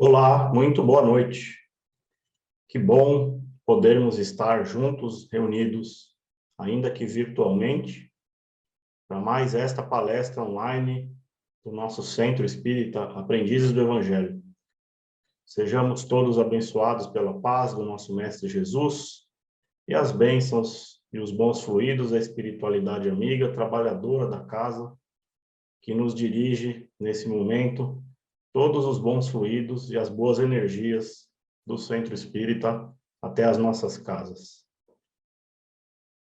Olá, muito boa noite. Que bom podermos estar juntos, reunidos, ainda que virtualmente, para mais esta palestra online do nosso Centro Espírita Aprendizes do Evangelho. Sejamos todos abençoados pela paz do nosso Mestre Jesus e as bênçãos e os bons fluidos da espiritualidade amiga, trabalhadora da casa, que nos dirige nesse momento todos os bons fluidos e as boas energias do Centro Espírita até as nossas casas.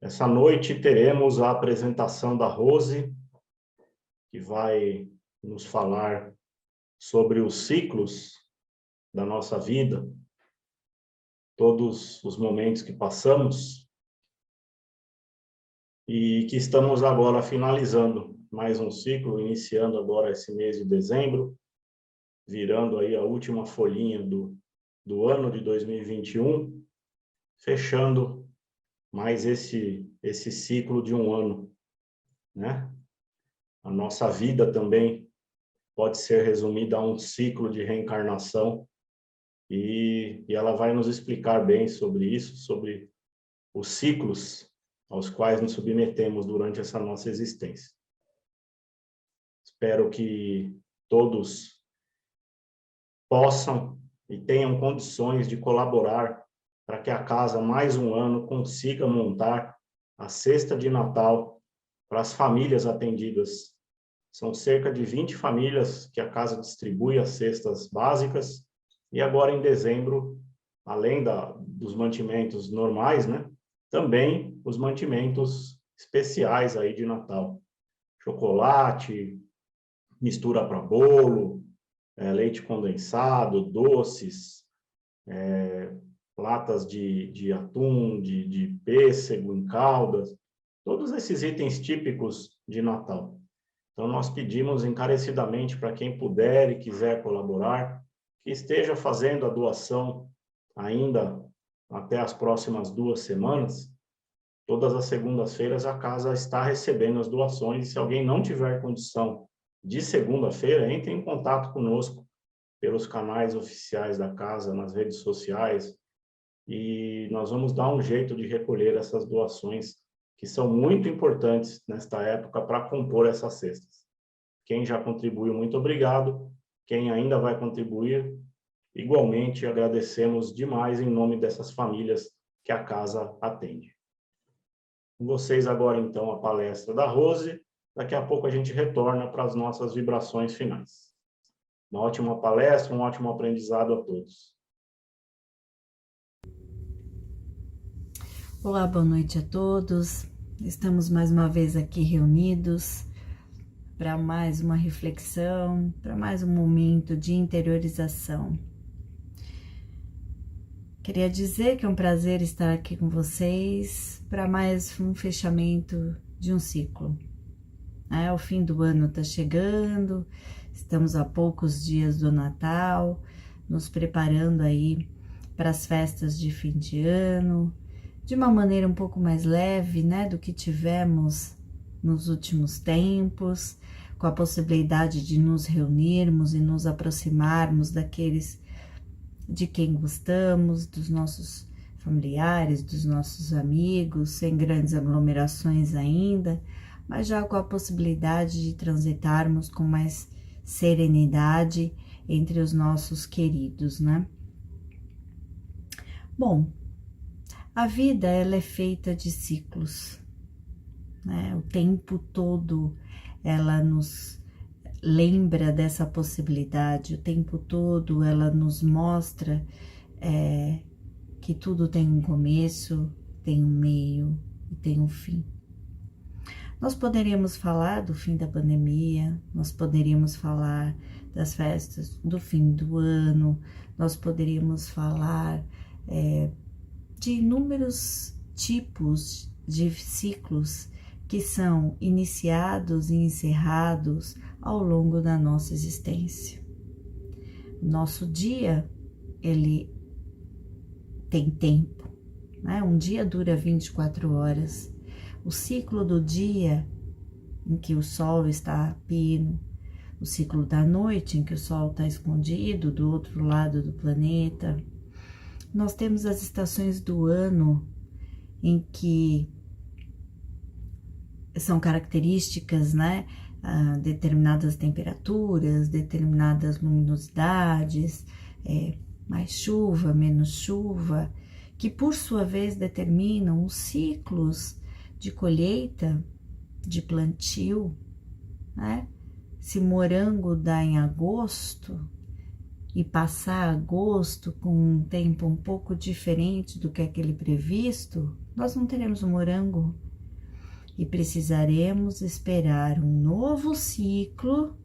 Essa noite teremos a apresentação da Rose, que vai nos falar sobre os ciclos da nossa vida, todos os momentos que passamos e que estamos agora finalizando mais um ciclo, iniciando agora esse mês de dezembro, virando aí a última folhinha do ano de 2021, fechando mais esse ciclo de um ano, né? A nossa vida também pode ser resumida a um ciclo de reencarnação e ela vai nos explicar bem sobre isso, sobre os ciclos aos quais nos submetemos durante essa nossa existência. Espero que todos possam e tenham condições de colaborar para que a casa, mais um ano, consiga montar a cesta de Natal para as famílias atendidas. São cerca de 20 famílias que a casa distribui as cestas básicas, e agora em dezembro, além dos mantimentos normais, né, também os mantimentos especiais aí de Natal. Chocolate, mistura para bolo, leite condensado, doces, latas de atum, de pêssego em caldas, todos esses itens típicos de Natal. Então, nós pedimos encarecidamente para quem puder e quiser colaborar, que esteja fazendo a doação ainda até as próximas 2 semanas. Todas as segundas-feiras a casa está recebendo as doações, e se alguém não tiver condição de segunda-feira, entre em contato conosco pelos canais oficiais da casa, nas redes sociais, e nós vamos dar um jeito de recolher essas doações, que são muito importantes nesta época para compor essas cestas. Quem já contribuiu, muito obrigado. Quem ainda vai contribuir, igualmente agradecemos demais em nome dessas famílias que a casa atende. Com vocês agora, então, a palestra da Rose. Daqui a pouco a gente retorna para as nossas vibrações finais. Uma ótima palestra, um ótimo aprendizado a todos. Olá, boa noite a todos. Estamos mais uma vez aqui reunidos para mais uma reflexão, para mais um momento de interiorização. Queria dizer que é um prazer estar aqui com vocês para mais um fechamento de um ciclo. O fim do ano está chegando, estamos a poucos dias do Natal, nos preparando aí para as festas de fim de ano, de uma maneira um pouco mais leve, do que tivemos nos últimos tempos, com a possibilidade de nos reunirmos e nos aproximarmos daqueles de quem gostamos, dos nossos familiares, dos nossos amigos, sem grandes aglomerações ainda, mas já com a possibilidade de transitarmos com mais serenidade entre os nossos queridos, Bom, a vida, ela é feita de ciclos, O tempo todo ela nos lembra dessa possibilidade, o tempo todo ela nos mostra que tudo tem um começo, tem um meio e tem um fim. Nós poderíamos falar do fim da pandemia, nós poderíamos falar das festas do fim do ano, nós poderíamos falar de inúmeros tipos de ciclos que são iniciados e encerrados ao longo da nossa existência. Nosso dia, ele tem tempo, Um dia dura 24 horas. O ciclo do dia em que o sol está a pino, o ciclo da noite, em que o Sol está escondido do outro lado do planeta. Nós temos as estações do ano em que são características, né? Determinadas temperaturas, determinadas luminosidades, mais chuva, menos chuva, que por sua vez determinam os ciclos de colheita, de plantio, né? Se morango dá em agosto e passar agosto com um tempo um pouco diferente do que aquele previsto, nós não teremos o morango e precisaremos esperar um novo ciclo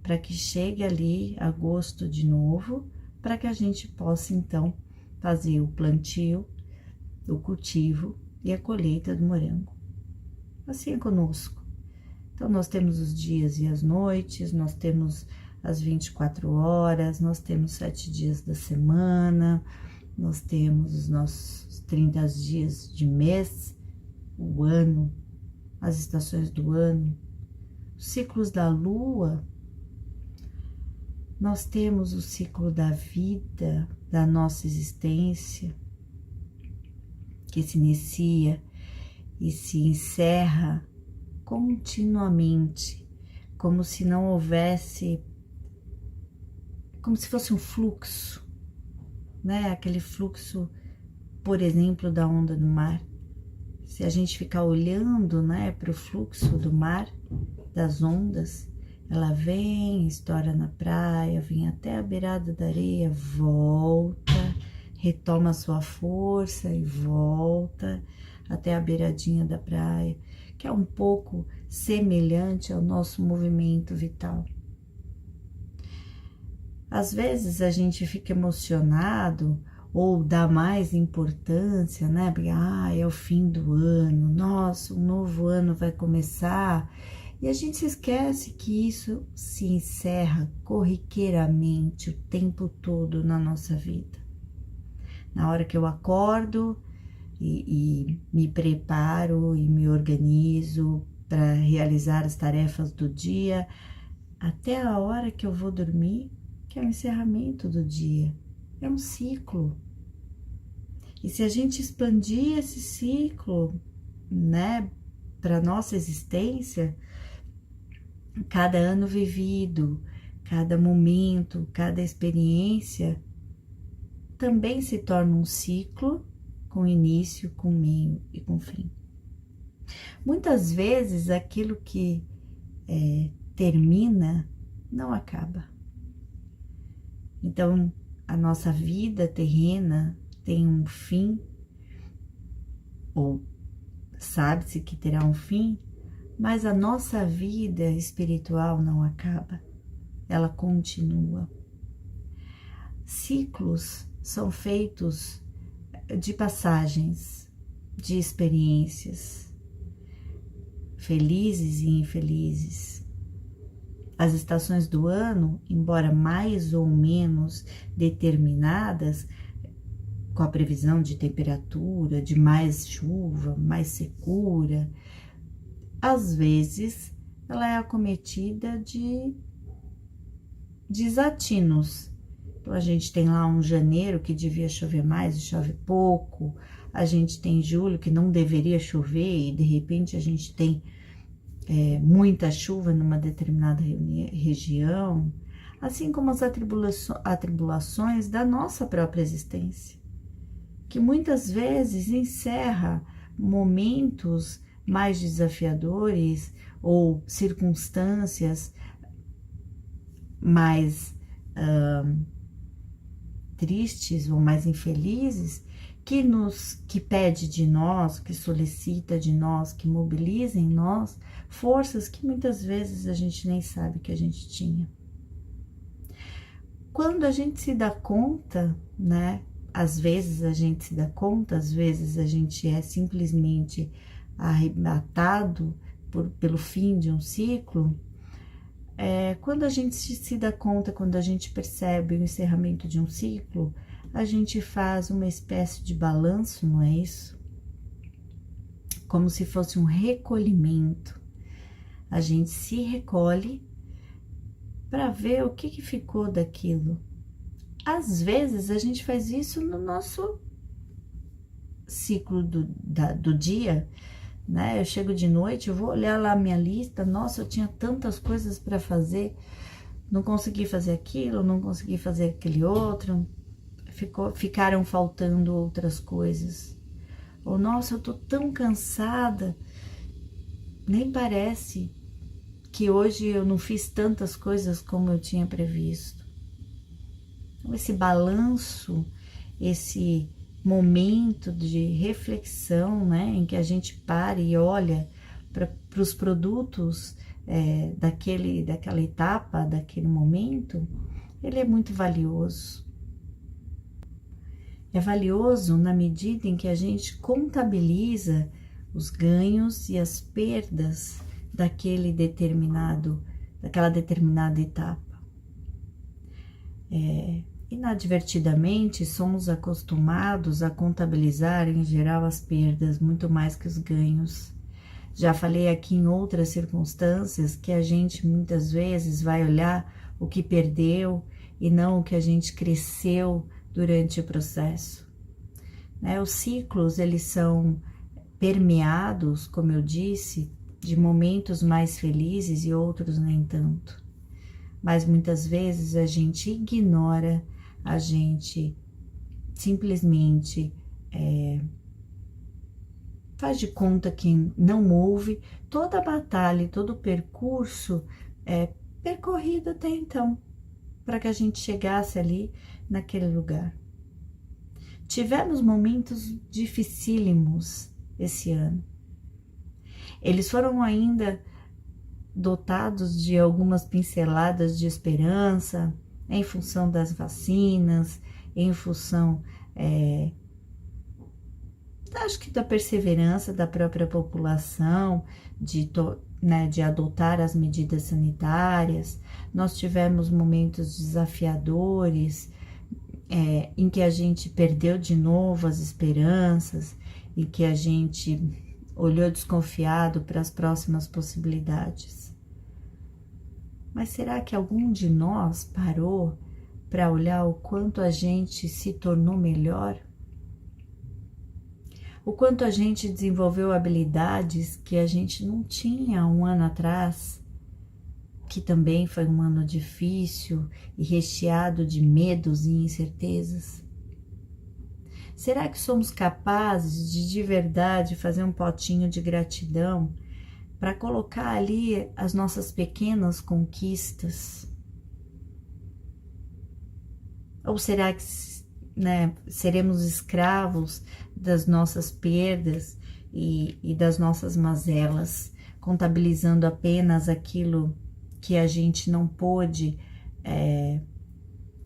para que chegue ali agosto de novo, para que a gente possa então fazer o plantio, o cultivo e a colheita do morango. Assim é conosco. Então, nós temos os dias e as noites, nós temos as 24 horas, nós temos 7 dias da semana, nós temos os nossos 30 dias de mês, o ano, as estações do ano, os ciclos da lua. Nós temos o ciclo da vida, da nossa existência, que se inicia e se encerra continuamente, como se não houvesse, como se fosse um fluxo, né? Aquele fluxo, por exemplo, da onda do mar. Se a gente ficar olhando, né, para o fluxo do mar, das ondas, ela vem, estoura na praia, vem até a beirada da areia, volta, retoma sua força e volta até a beiradinha da praia, que é um pouco semelhante ao nosso movimento vital. Às vezes a gente fica emocionado ou dá mais importância, né? Porque, é o fim do ano, nossa, um novo ano vai começar. E a gente se esquece que isso se encerra corriqueiramente o tempo todo na nossa vida. Na hora que eu acordo e me preparo e me organizo para realizar as tarefas do dia, até a hora que eu vou dormir, que é o encerramento do dia. É um ciclo. E se a gente expandir esse ciclo, né, para nossa existência, cada ano vivido, cada momento, cada experiência, também se torna um ciclo com início, com meio e com fim. Muitas vezes aquilo que termina não acaba. Então, a nossa vida terrena tem um fim, ou sabe-se que terá um fim, mas a nossa vida espiritual não acaba, ela continua. Ciclos são feitos de passagens, de experiências, felizes e infelizes. As estações do ano, embora mais ou menos determinadas, com a previsão de temperatura, de mais chuva, mais secura, às vezes ela é acometida de desatinos. Então, a gente tem lá um janeiro que devia chover mais e chove pouco, a gente tem julho que não deveria chover e de repente a gente tem muita chuva numa determinada região, assim como as atribulações da nossa própria existência, que muitas vezes encerra momentos mais desafiadores ou circunstâncias mais tristes ou mais infelizes, que pede de nós, que solicita de nós, que mobiliza em nós forças que muitas vezes a gente nem sabe que a gente tinha. Quando a gente se dá conta, né? Às vezes a gente se dá conta, às vezes a gente é simplesmente arrebatado pelo fim de um ciclo. Quando a gente se dá conta, quando a gente percebe o encerramento de um ciclo, a gente faz uma espécie de balanço, não é isso? Como se fosse um recolhimento. A gente se recolhe para ver o que ficou daquilo. Às vezes a gente faz isso no nosso ciclo do dia, né? Eu chego de noite, eu vou olhar lá a minha lista, nossa, eu tinha tantas coisas para fazer, não consegui fazer aquilo, não consegui fazer aquele outro, ficaram faltando outras coisas. Ou, nossa, eu tô tão cansada, nem parece que hoje eu não fiz tantas coisas como eu tinha previsto. Então, esse balanço, esse momento de reflexão, né, em que a gente para e olha para os produtos daquela etapa, daquele momento, ele é muito valioso. É valioso na medida em que a gente contabiliza os ganhos e as perdas daquela determinada etapa. Inadvertidamente, somos acostumados a contabilizar, em geral, as perdas muito mais que os ganhos. Já falei aqui em outras circunstâncias que a gente muitas vezes vai olhar o que perdeu e não o que a gente cresceu durante o processo. Os ciclos, eles são permeados, como eu disse, de momentos mais felizes e outros nem tanto. Mas muitas vezes a gente ignora, a gente simplesmente faz de conta que não houve toda a batalha, todo o percurso percorrido até então, para que a gente chegasse ali naquele lugar. Tivemos momentos dificílimos esse ano. Eles foram ainda dotados de algumas pinceladas de esperança, em função das vacinas, em função, acho que da perseverança da própria população, de adotar as medidas sanitárias. Nós tivemos momentos desafiadores, em que a gente perdeu de novo as esperanças, em que a gente olhou desconfiado para as próximas possibilidades. Mas será que algum de nós parou para olhar o quanto a gente se tornou melhor? O quanto a gente desenvolveu habilidades que a gente não tinha um ano atrás, que também foi um ano difícil e recheado de medos e incertezas? Será que somos capazes de verdade fazer um potinho de gratidão para colocar ali as nossas pequenas conquistas? Ou será que seremos escravos das nossas perdas e das nossas mazelas, contabilizando apenas aquilo que a gente não pôde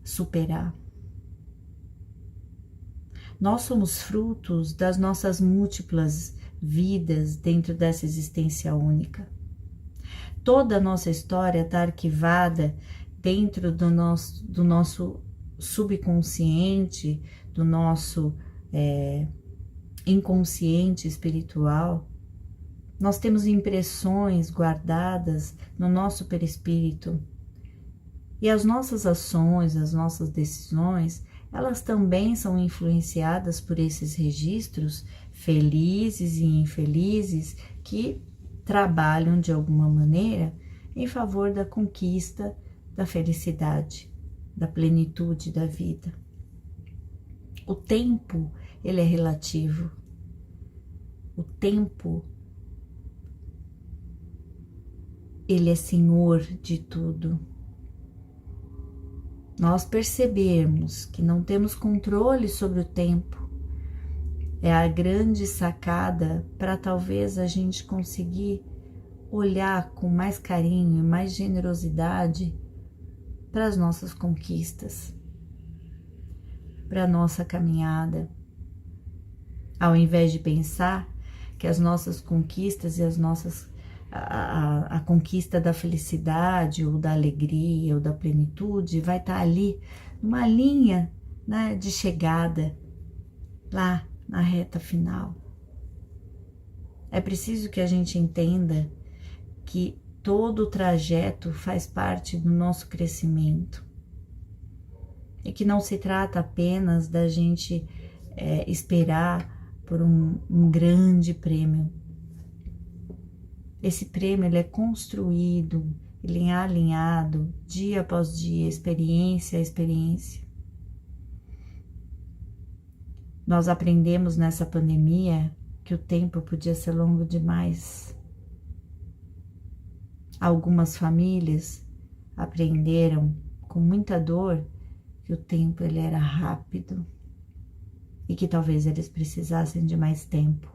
superar? Nós somos frutos das nossas múltiplas vidas dentro dessa existência única. Toda a nossa história está arquivada dentro do nosso subconsciente, do nosso inconsciente espiritual. Nós temos impressões guardadas no nosso perispírito. E as nossas ações, as nossas decisões, elas também são influenciadas por esses registros felizes e infelizes que trabalham de alguma maneira em favor da conquista da felicidade, da plenitude da vida. O tempo, ele é relativo. O tempo, ele é senhor de tudo. Nós percebemos que não temos controle sobre o tempo é a grande sacada para talvez a gente conseguir olhar com mais carinho e mais generosidade para as nossas conquistas, para a nossa caminhada, ao invés de pensar que as nossas conquistas e a conquista da felicidade ou da alegria ou da plenitude vai estar ali numa linha, né, de chegada lá na reta final. É preciso que a gente entenda que todo o trajeto faz parte do nosso crescimento. E que não se trata apenas da gente esperar por um grande prêmio. Esse prêmio ele é construído, ele é alinhado dia após dia, experiência a experiência. Nós aprendemos nessa pandemia que o tempo podia ser longo demais. Algumas famílias aprenderam com muita dor que o tempo ele era rápido e que talvez eles precisassem de mais tempo.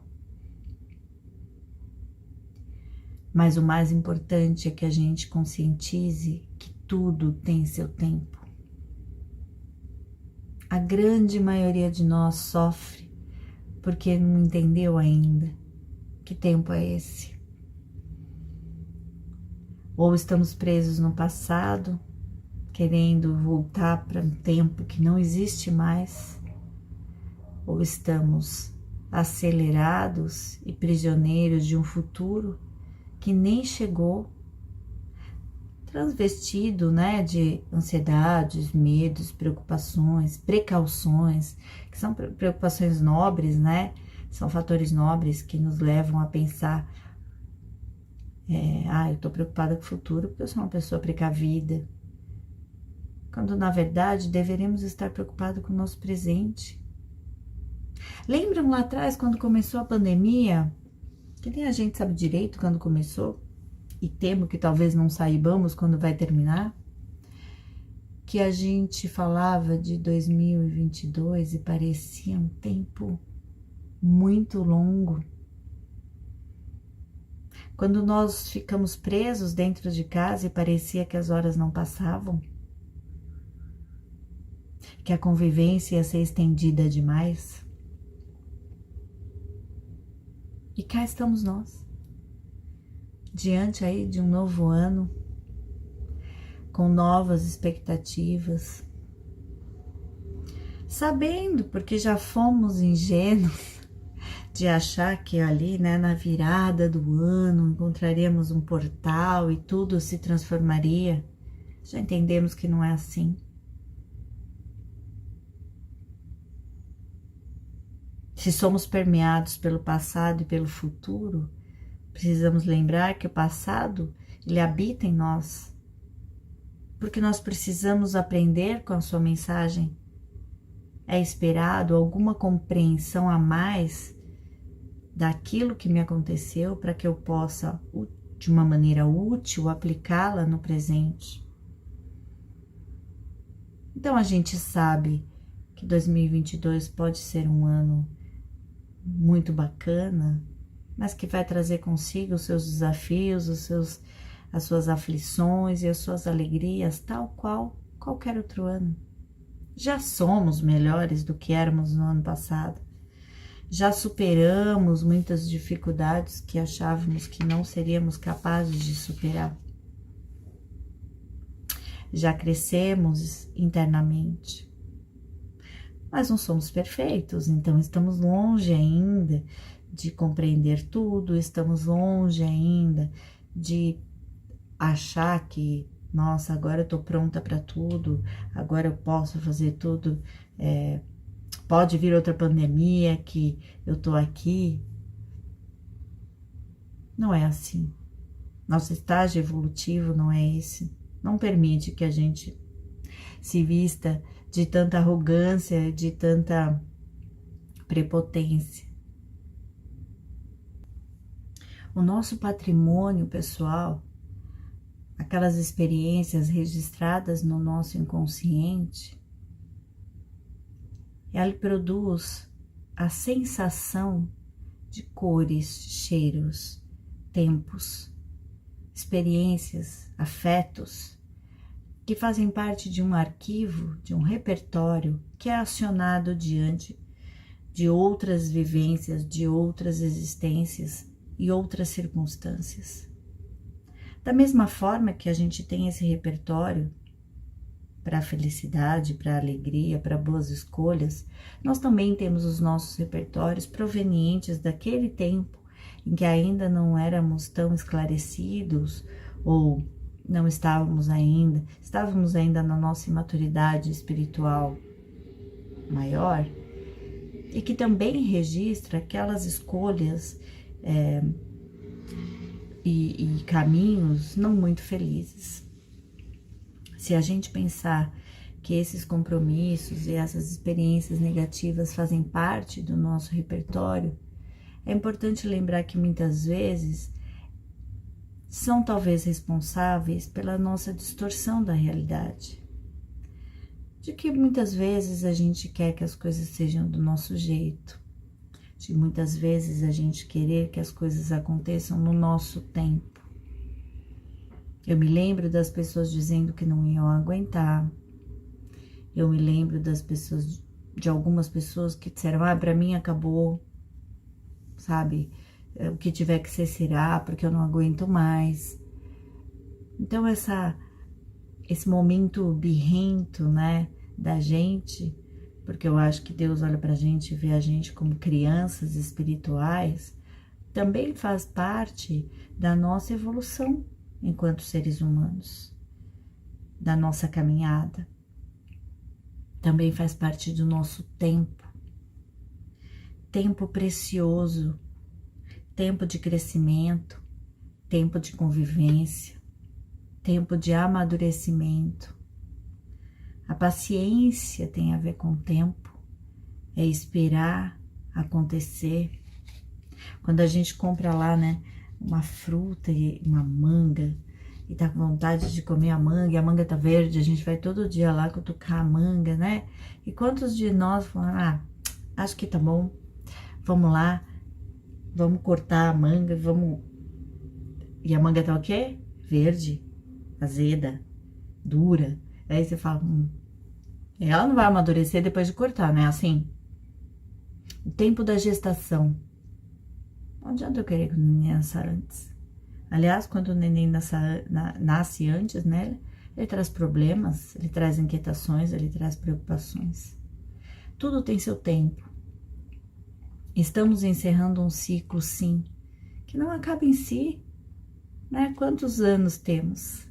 Mas o mais importante é que a gente conscientize que tudo tem seu tempo. A grande maioria de nós sofre porque não entendeu ainda que tempo é esse. Ou estamos presos no passado, querendo voltar para um tempo que não existe mais, ou estamos acelerados e prisioneiros de um futuro que nem chegou, transvestido, de ansiedades, medos, preocupações, precauções, que são preocupações nobres, São fatores nobres que nos levam a pensar, eu estou preocupada com o futuro porque eu sou uma pessoa precavida. Quando, na verdade, deveríamos estar preocupados com o nosso presente. Lembram lá atrás, quando começou a pandemia, que nem a gente sabe direito quando começou, e temo que talvez não saibamos quando vai terminar, que a gente falava de 2022 e parecia um tempo muito longo. Quando nós ficamos presos dentro de casa e parecia que as horas não passavam, que a convivência ia ser estendida demais. E cá estamos nós, diante aí de um novo ano, com novas expectativas, sabendo, porque já fomos ingênuos de achar que ali, na virada do ano, encontraríamos um portal e tudo se transformaria. Já entendemos que não é assim. Se somos permeados pelo passado e pelo futuro, precisamos lembrar que o passado, ele habita em nós, porque nós precisamos aprender com a sua mensagem. É esperado alguma compreensão a mais daquilo que me aconteceu para que eu possa, de uma maneira útil, aplicá-la no presente. Então a gente sabe que 2022 pode ser um ano muito bacana, mas que vai trazer consigo os seus desafios, as suas aflições e as suas alegrias, tal qual qualquer outro ano. Já somos melhores do que éramos no ano passado. Já superamos muitas dificuldades que achávamos que não seríamos capazes de superar. Já crescemos internamente. Mas não somos perfeitos, então estamos longe ainda de compreender tudo, estamos longe ainda de achar que, nossa, agora eu tô pronta para tudo, agora eu posso fazer tudo, pode vir outra pandemia que eu tô aqui. Não é assim. Nosso estágio evolutivo não é esse. Não permite que a gente se vista de tanta arrogância, de tanta prepotência. O nosso patrimônio pessoal, aquelas experiências registradas no nosso inconsciente, ela produz a sensação de cores, cheiros, tempos, experiências, afetos, que fazem parte de um arquivo, de um repertório que é acionado diante de outras vivências, de outras existências e outras circunstâncias. Da mesma forma que a gente tem esse repertório para a felicidade, para a alegria, para boas escolhas, nós também temos os nossos repertórios provenientes daquele tempo em que ainda não éramos tão esclarecidos ou não estávamos ainda na nossa imaturidade espiritual maior, e que também registra aquelas escolhas e caminhos não muito felizes. Se a gente pensar que esses compromissos e essas experiências negativas fazem parte do nosso repertório, é importante lembrar que muitas vezes são talvez responsáveis pela nossa distorção da realidade. De que muitas vezes a gente quer que as coisas sejam do nosso jeito, de muitas vezes a gente querer que as coisas aconteçam no nosso tempo. Eu me lembro das pessoas dizendo que não iam aguentar. Eu me lembro de algumas pessoas que disseram, para mim acabou, sabe? O que tiver que ser será, porque eu não aguento mais. Então esse momento birrento, né, da gente, porque eu acho que Deus olha pra gente e vê a gente como crianças espirituais, também faz parte da nossa evolução enquanto seres humanos, da nossa caminhada. Também faz parte do nosso tempo precioso, tempo de crescimento, tempo de convivência, tempo de amadurecimento. A paciência tem a ver com o tempo, é esperar acontecer. Quando a gente compra lá, né, uma fruta e uma manga, e tá com vontade de comer a manga, e a manga tá verde, a gente vai todo dia lá cutucar a manga, né? E quantos de nós falam, acho que tá bom, vamos lá, vamos cortar a manga, vamos... E a manga tá o quê? Verde, azeda, dura. Aí você fala, ela não vai amadurecer depois de cortar, né? Assim, o tempo da gestação. Não adianta eu querer que o neném nasça antes. Aliás, quando o neném nasce antes, né? Ele traz problemas, ele traz inquietações, ele traz preocupações. Tudo tem seu tempo. Estamos encerrando um ciclo, sim, que não acaba em si, né? Quantos anos temos?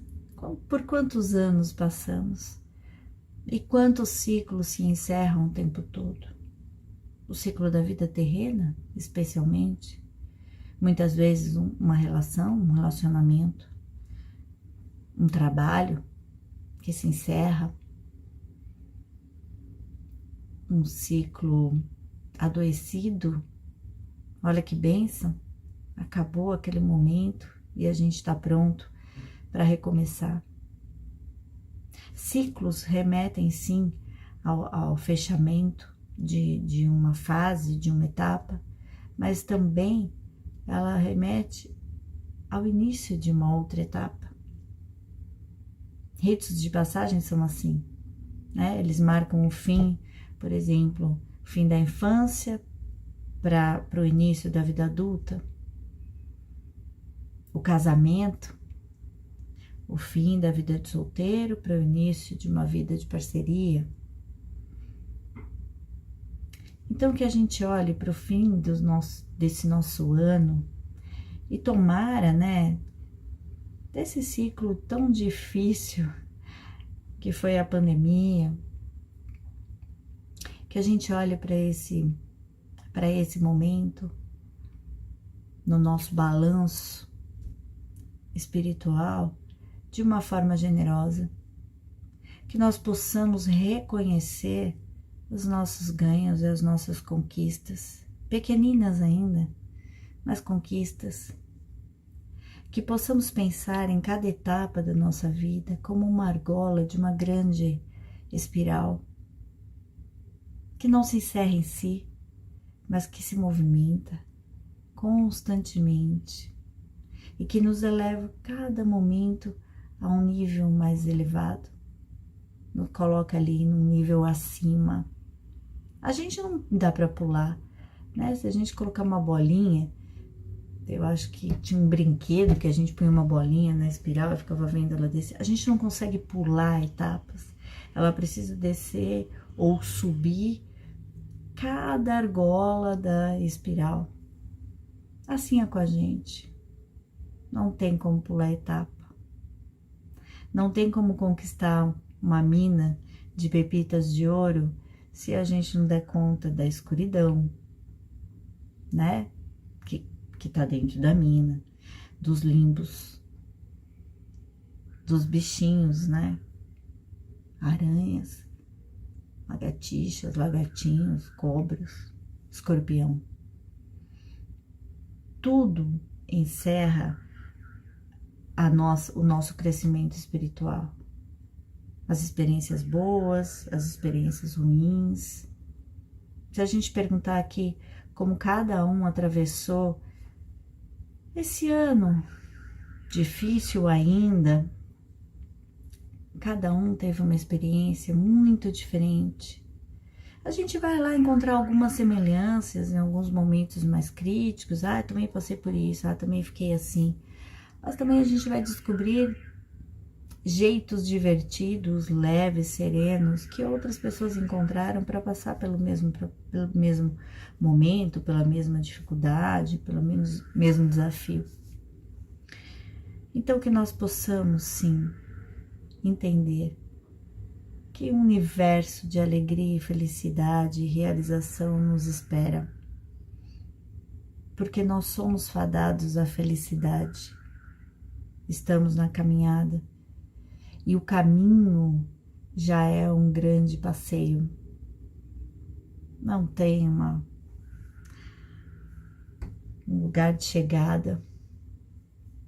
Por quantos anos passamos? E quantos ciclos se encerram o tempo todo? O ciclo da vida terrena, especialmente. Muitas vezes uma relação, um relacionamento, um trabalho que se encerra, um ciclo adoecido. Olha que bênção, acabou aquele momento e a gente está pronto para recomeçar. Ciclos remetem sim ao fechamento de uma fase, de uma etapa, mas também ela remete ao início de uma outra etapa. Ritos de passagem são assim, né? Eles marcam o fim, por exemplo, o fim da infância para o início da vida adulta, o casamento, o fim da vida de solteiro para o início de uma vida de parceria. Então que a gente olhe para o fim desse nosso ano e tomara, né, desse ciclo tão difícil que foi a pandemia, que a gente olhe para esse momento no nosso balanço espiritual de uma forma generosa, que nós possamos reconhecer os nossos ganhos e as nossas conquistas, pequeninas ainda, mas conquistas, que possamos pensar em cada etapa da nossa vida como uma argola de uma grande espiral, que não se encerra em si, mas que se movimenta constantemente e que nos eleva cada momento a um nível mais elevado, nos coloca ali num nível acima. A gente não dá para pular, né? Se a gente colocar uma bolinha, eu acho que tinha um brinquedo que a gente punha uma bolinha na espiral e ficava vendo ela descer. A gente não consegue pular etapas, ela precisa descer ou subir cada argola da espiral. Assim é com a gente, não tem como pular etapa. Não tem como conquistar uma mina de pepitas de ouro se a gente não der conta da escuridão, né? Que tá dentro da mina, dos limbos, dos bichinhos, né? Aranhas, lagartixas, lagartinhos, cobras, escorpião. Tudo encerra o nosso crescimento espiritual. As experiências boas, as experiências ruins. Se a gente perguntar aqui como cada um atravessou esse ano difícil ainda, cada um teve uma experiência muito diferente. A gente vai lá encontrar algumas semelhanças em alguns momentos mais críticos. Também passei por isso, também fiquei assim. Mas também a gente vai descobrir jeitos divertidos, leves, serenos, que outras pessoas encontraram para passar pelo mesmo momento, pela mesma dificuldade, pelo mesmo desafio. Então, que nós possamos, sim, entender que um universo de alegria, felicidade e realização nos espera, porque nós somos fadados à felicidade, estamos na caminhada e o caminho já é um grande passeio, não tem um lugar de chegada,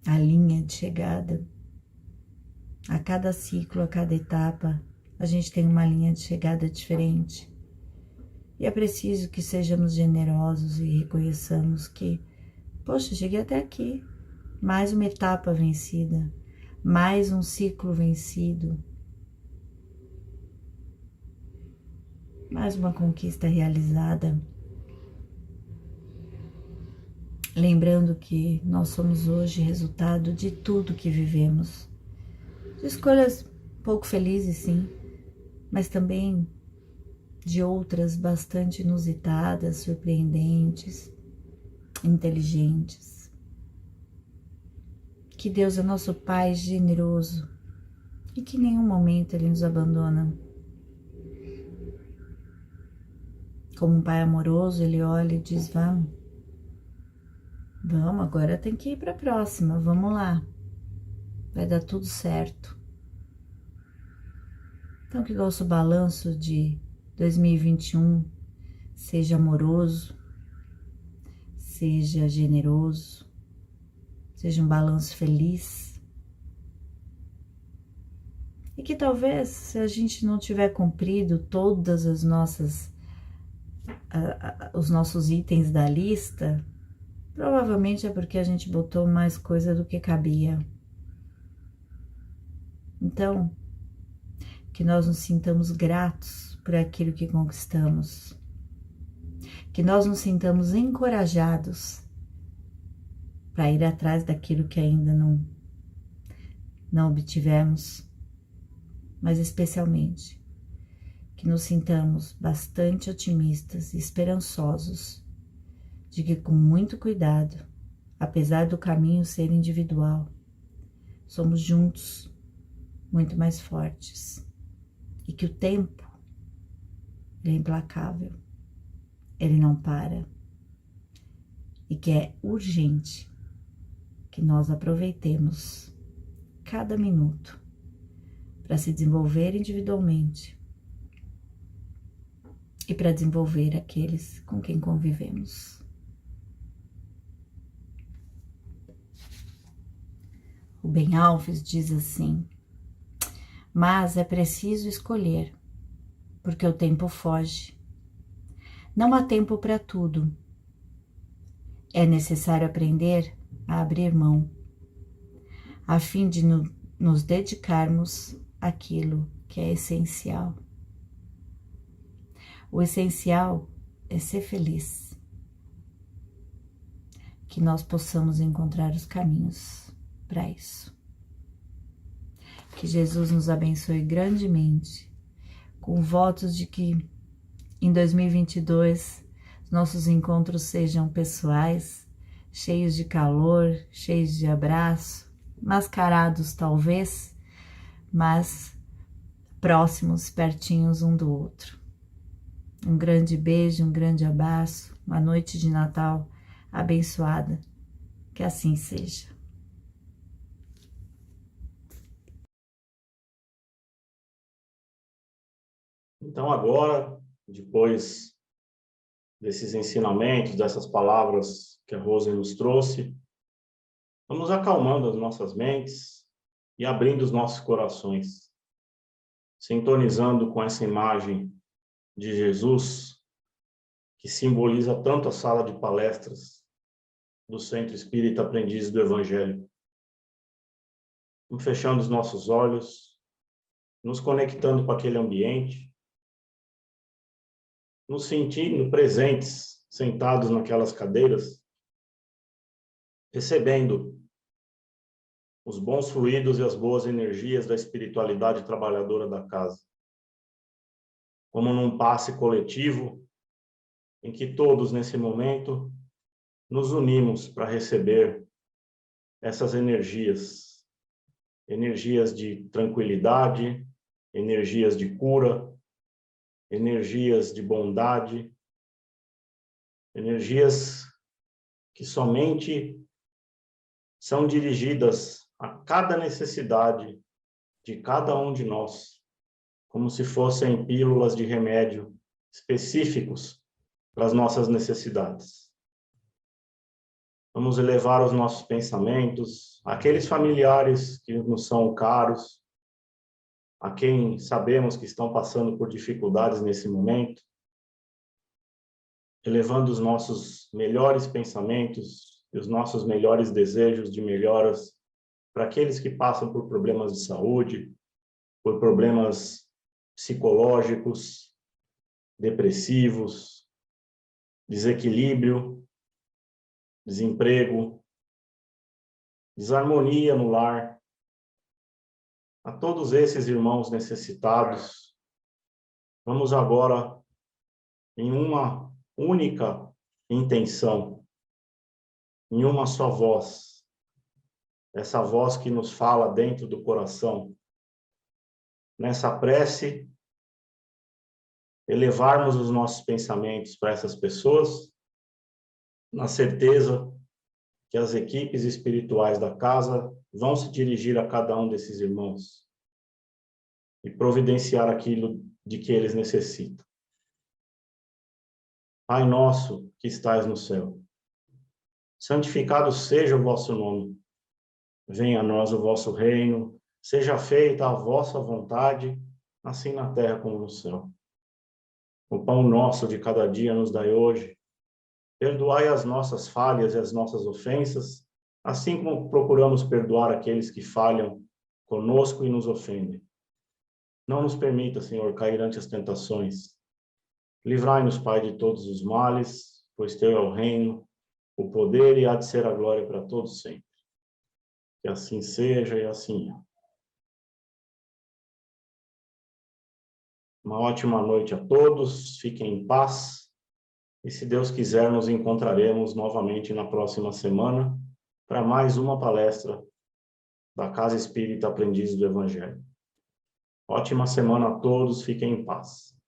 a linha de chegada. A cada ciclo, a cada etapa, a gente tem uma linha de chegada diferente. E é preciso que sejamos generosos e reconheçamos que, poxa, cheguei até aqui. Mais uma etapa vencida, mais um ciclo vencido, mais uma conquista realizada. Lembrando que nós somos hoje resultado de tudo que vivemos. De escolhas pouco felizes, sim, mas também de outras bastante inusitadas, surpreendentes, inteligentes. Que Deus é nosso Pai generoso e que em nenhum momento Ele nos abandona. Como um Pai amoroso, Ele olha e diz: vamos, agora tem que ir para a próxima, vamos lá. Vai dar tudo certo. Então, que o nosso balanço de 2021 seja amoroso, seja generoso, seja um balanço feliz. E que talvez, se a gente não tiver cumprido todas as os nossos itens da lista, provavelmente é porque a gente botou mais coisa do que cabia. Então, que nós nos sintamos gratos por aquilo que conquistamos, que nós nos sintamos encorajados para ir atrás daquilo que ainda não obtivemos, mas especialmente que nos sintamos bastante otimistas e esperançosos de que, com muito cuidado, apesar do caminho ser individual, somos juntos muito mais fortes e que o tempo, ele é implacável, ele não para e que é urgente que nós aproveitemos cada minuto para se desenvolver individualmente e para desenvolver aqueles com quem convivemos. O Ben Alves diz assim: mas é preciso escolher, porque o tempo foge. Não há tempo para tudo. É necessário aprender a abrir mão, a fim de nos dedicarmos àquilo que é essencial. O essencial é ser feliz. Que nós possamos encontrar os caminhos para isso. Que Jesus nos abençoe grandemente, com votos de que em 2022 nossos encontros sejam pessoais, cheios de calor, cheios de abraço, mascarados talvez mas próximos, pertinhos um do outro. Um grande beijo, um grande abraço, uma noite de Natal abençoada, que assim seja. Então agora, depois desses ensinamentos, dessas palavras que a Rose nos trouxe, vamos acalmando as nossas mentes e abrindo os nossos corações, sintonizando com essa imagem de Jesus, que simboliza tanto a sala de palestras do Centro Espírita Aprendizes do Evangelho. Vamos fechando os nossos olhos, nos conectando com aquele ambiente, nos sentindo presentes, sentados naquelas cadeiras, recebendo os bons fluidos e as boas energias da espiritualidade trabalhadora da casa. Como num passe coletivo, em que todos, nesse momento, nos unimos para receber essas energias, energias de tranquilidade, energias de cura, energias de bondade, energias que somente são dirigidas a cada necessidade de cada um de nós, como se fossem pílulas de remédio específicos para as nossas necessidades. Vamos elevar os nossos pensamentos àqueles familiares que nos são caros, a quem sabemos que estão passando por dificuldades nesse momento, elevando os nossos melhores pensamentos e os nossos melhores desejos de melhoras para aqueles que passam por problemas de saúde, por problemas psicológicos, depressivos, desequilíbrio, desemprego, desarmonia no lar. A todos esses irmãos necessitados, vamos agora, em uma única intenção, em uma só voz, essa voz que nos fala dentro do coração, nessa prece, elevarmos os nossos pensamentos para essas pessoas, na certeza que as equipes espirituais da casa vão se dirigir a cada um desses irmãos e providenciar aquilo de que eles necessitam. Pai nosso que estais no céu, santificado seja o vosso nome. Venha a nós o vosso reino, seja feita a vossa vontade, assim na terra como no céu. O pão nosso de cada dia nos dai hoje. Perdoai as nossas falhas e as nossas ofensas, assim como procuramos perdoar aqueles que falham conosco e nos ofendem. Não nos permita, Senhor, cair ante as tentações. Livrai-nos, Pai, de todos os males, pois teu é o reino, o poder e há de ser a glória para todos sempre. Que assim seja e assim é. Uma ótima noite a todos, fiquem em paz. E se Deus quiser, nos encontraremos novamente na próxima semana para mais uma palestra da Casa Espírita Aprendizes do Evangelho. Ótima semana a todos, fiquem em paz.